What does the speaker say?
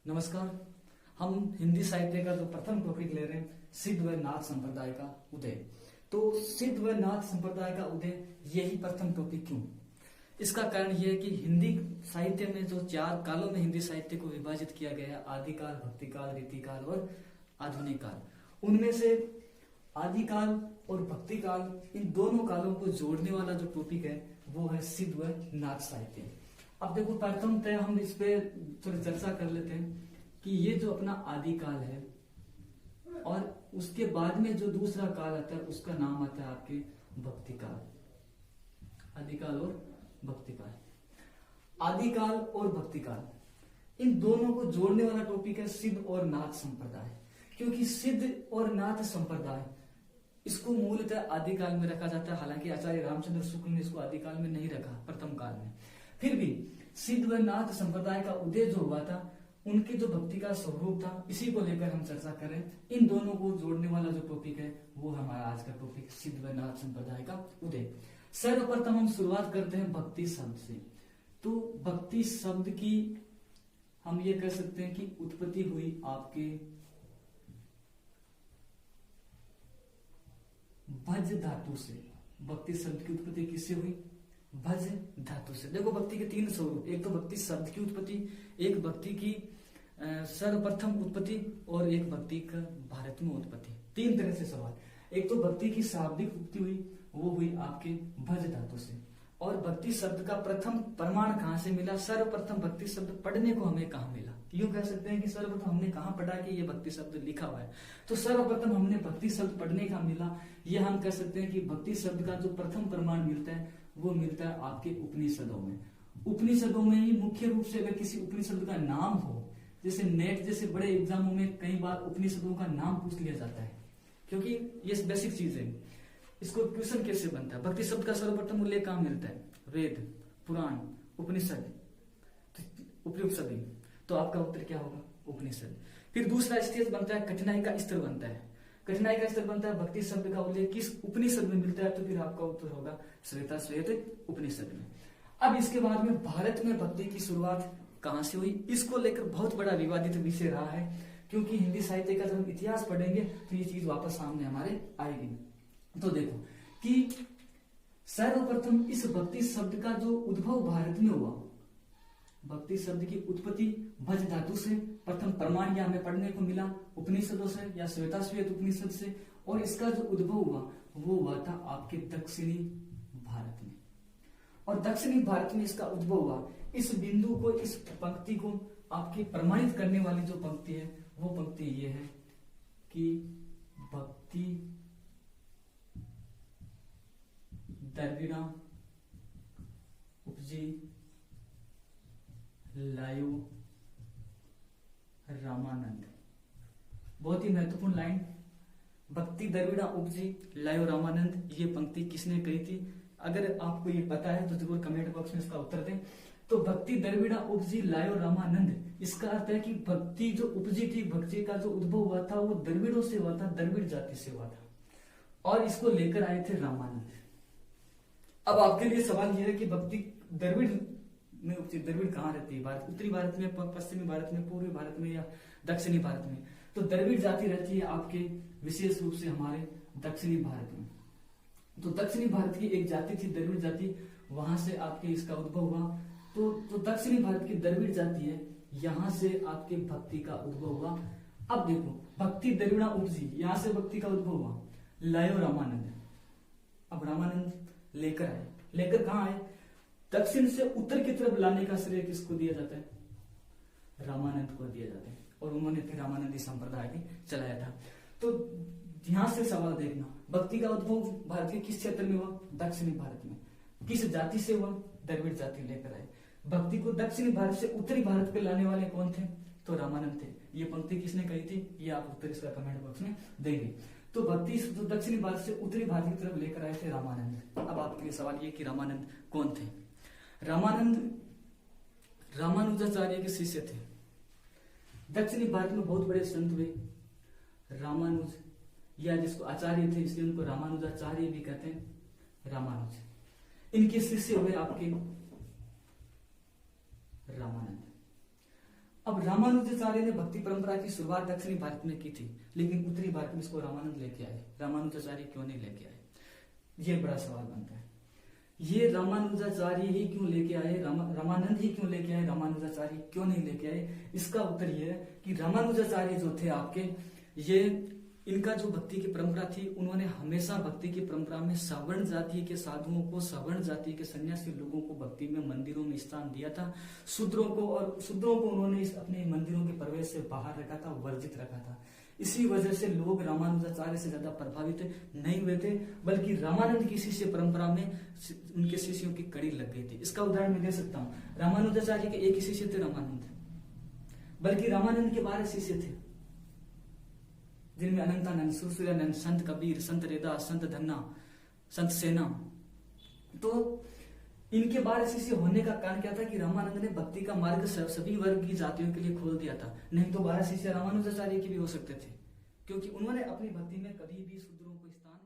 नमस्कार। हम हिंदी साहित्य का जो प्रथम टॉपिक ले रहे हैं सिद्ध व नाथ संप्रदाय का उदय। तो सिद्ध व नाथ संप्रदाय का उदय यही प्रथम टॉपिक क्यों? इसका कारण यह है कि हिंदी साहित्य में जो 4 कालों में हिंदी साहित्य को विभाजित किया गया है, आदिकाल, भक्तिकाल, रीतिकाल और आधुनिक काल, उनमें से आदिकाल और भक्तिकाल, इन दोनों कालों को जोड़ने वाला जो टॉपिक है वो है सिद्ध व नाथ साहित्य। अब देखो, प्रथमतः हम इस पे थोड़ी चर्चा कर लेते हैं कि ये जो अपना आदिकाल है और उसके बाद में जो दूसरा काल आता है उसका नाम आता है आपके भक्तिकाल। आदिकाल और भक्तिकाल, आदिकाल और भक्तिकाल, इन दोनों को जोड़ने वाला टॉपिक है सिद्ध और नाथ संप्रदाय। क्योंकि सिद्ध और नाथ संप्रदाय इसको मूलतः आदिकाल में रखा जाता है, हालांकि आचार्य रामचंद्र शुक्ल ने इसको आदिकाल में नहीं रखा, प्रथम काल में। फिर भी सिद्ध व नाथ संप्रदाय का उदय जो हुआ था, उनके जो भक्ति का स्वरूप था, इसी को लेकर हम चर्चा करें। इन दोनों को जोड़ने वाला जो टॉपिक है वो हमारा आज का टॉपिक सिद्ध व नाथ संप्रदाय का उदय। सर्वप्रथम हम शुरुआत करते हैं भक्ति शब्द से। तो भक्ति शब्द की हम ये कह सकते हैं कि उत्पत्ति हुई आपके भज धातु से। भक्ति शब्द की उत्पत्ति किससे हुई? भज धातु से। देखो, भक्ति के 3 स्वरूप, एक तो भक्ति शब्द की उत्पत्ति, एक भक्ति की सर्वप्रथम उत्पत्ति और एक भक्ति का भारत में उत्पत्ति। 3 तरह से सवाल। एक तो भक्ति की शाब्दिक उत्पत्ति हुई, वो हुई आपके भज धातु से। और भक्ति शब्द का प्रथम प्रमाण कहां से मिला? सर्वप्रथम भक्ति शब्द पढ़ने को हमें कहां मिला? यूं कह सकते हैं कि सर्वप्रथम हमने कहां पढ़ा कि ये भक्ति शब्द लिखा हुआ है। तो सर्वप्रथम हमने भक्ति शब्द पढ़ने का मिला, यह हम कह सकते हैं कि भक्ति शब्द का जो प्रथम प्रमाण मिलता है वो मिलता है आपके उपनिषदों में। उपनिषदों में ही मुख्य रूप से अगर किसी उपनिषद का नाम हो, जैसे नेट जैसे बड़े एग्जामों में कई बार उपनिषदों का नाम पूछ लिया जाता है, क्योंकि ये बेसिक चीज है। इसको क्वेश्चन कैसे बनता है? भक्ति शब्द का सर्वप्रथम उल्लेख कहां मिलता है? वेद, पुराण, उपनिषद, उपयुक्त सभी। तो आपका उत्तर क्या होगा? उपनिषद। फिर दूसरा स्टेज बनता है, कठिनाई का स्तर बनता है। कठिनाई का स्तर बनता है भक्ति शब्द का उल्लेख किस उपनिषद में मिलता है? तो फिर आपका उत्तर होगा श्वेताश्वेत उपनिषद में। अब इसके बाद में भारत में भक्ति की शुरुआत कहां से हुई, इसको लेकर बहुत बड़ा विवादित विषय रहा है। क्योंकि हिंदी साहित्य का जब हम इतिहास पढ़ेंगे तो ये चीज वापस सामने हमारे आएगी। तो देखो कि सर्वप्रथम इस भक्ति शब्द का जो उद्भव भारत में हुआ, भक्ति शब्द की उत्पत्ति भज धातु से, प्रथम प्रमाण यह हमें पढ़ने को मिला उपनिषदों से या श्वेताश्वेत उपनिषद से। और इसका जो उद्भव हुआ वो हुआ था आपके दक्षिणी भारत में। और दक्षिणी भारत में इसका उद्भव हुआ। इस बिंदु को, इस पंक्ति को आपके प्रमाणित करने वाली जो पंक्ति है वो पंक्ति ये है कि भक्ति द्रविड़ा उपजी लायो रामानंद। बहुत ही महत्वपूर्ण लाइन, भक्ति द्रविड़ा उपजी लायो रामानंद। ये पंक्ति किसने कही थी? अगर आपको ये पता है तो जरूर कमेंट बॉक्स में इसका उत्तर दें। तो भक्ति द्रविड़ा उपजी लायो रामानंद, इसका अर्थ है कि भक्ति जो उपजी थी, भक्ति का जो उद्भव हुआ था वो द्रविड़ों से हुआ था, द्रविड़ जाति से हुआ था, और इसको लेकर आए थे रामानंद। अब आपके लिए सवाल यह है कि भक्ति द्रविड़ में उपजी, द्रविड़ कहाँ रहती है? भारत, उत्तरी भारत में, पश्चिमी भारत में, पूर्वी भारत में या दक्षिणी भारत में? तो द्रविड़ जाति रहती है आपके विशेष रूप से हमारे दक्षिणी भारत में। तो दक्षिणी भारत की एक जाति थी द्रविड़ जाति, वहां से आपके इसका उद्भव हुआ। तो दक्षिणी भारत की द्रविड़ जाति है, यहां से आपके भक्ति का उद्भव हुआ। अब देखो, भक्ति द्रविड़ा उपजी, यहां से भक्ति का उद्भव हुआ, लायो रामानंद। अब रामानंद लेकर आए, लेकर कहां आए? दक्षिण से उत्तर की तरफ लाने का श्रेय किसको दिया जाता है? रामानंद को दिया जाता है। और उन्होंने फिर रामानंदी संप्रदाय भी चलाया था। तो ध्यान से सवाल देखना, भक्ति का उद्भव भारत के किस क्षेत्र में हुआ? दक्षिणी भारत में। किस जाति से हुआ? द्रविड़ जाति लेकर आए। भक्ति को दक्षिणी भारत से उत्तरी भारत पे लाने वाले कौन थे? तो रामानंद थे। ये पंक्ति किसने कही थी? ये आप उत्तर इसका कमेंट बॉक्स में देंगे। तो भक्ति जो दक्षिणी भारत से उत्तरी भारत की तरफ लेकर आए थे रामानंद। अब आपके लिए सवाल ये कि रामानंद कौन थे? रामानंद रामानुजाचार्य के शिष्य थे। दक्षिणी भारत में बहुत बड़े संत हुए रामानुज, या जिसको आचार्य थे इसलिए उनको रामानुजाचार्य भी कहते हैं। रामानुज इनके शिष्य हुए आपके रामानंद। अब रामानुजाचार्य ने भक्ति परंपरा की शुरुआत दक्षिणी भारत में की थी, लेकिन उत्तरी भारत में इसको रामानंद लेके आए। रामानुजाचार्य क्यों नहीं लेके आए, ये बड़ा सवाल बनता है। ये रामानुजाचार्य ही क्यों लेके आए, रामानंद ही क्यों लेके आए, रामानुजाचार्य क्यों नहीं लेके आए? इसका उत्तर ये है कि रामानुजाचार्य जो थे आपके, ये इनका जो भक्ति की परंपरा थी, उन्होंने हमेशा भक्ति की परंपरा में सवर्ण जाति के साधुओं को, सवर्ण जाति के सन्यासी लोगों को भक्ति में मंदिरों में स्थान दिया था। शूद्रों को उन्होंने इस अपने मंदिरों के प्रवेश से बाहर रखा था, वर्जित रखा था। इसी वजह से लोग रामानुजाचार्य से ज्यादा प्रभावित नहीं हुए थे, बल्कि रामानंद की शिष्य परंपरा में उनके शिष्यों की कड़ी लग गई थी। इसका उदाहरण मैं दे सकता हूँ। रामानुजाचार्य के एक ही शिष्य थे, रामानंद, बल्कि रामानंद के 12 शिष्य थे, जिनमें अनंतानंद, सुरसुरानंद, संत कबीर, संत रेदास, संत धन्ना, संत सेना। तो इनके 12 शिष्य होने का कारण क्या था कि रामानंद ने भक्ति का मार्ग सभी वर्ग की जातियों के लिए खोल दिया था। नहीं तो 12 शिष्य रामानुजाचार्य के भी हो सकते थे, क्योंकि उन्होंने अपनी भक्ति में कभी भी शूद्रों को स्थान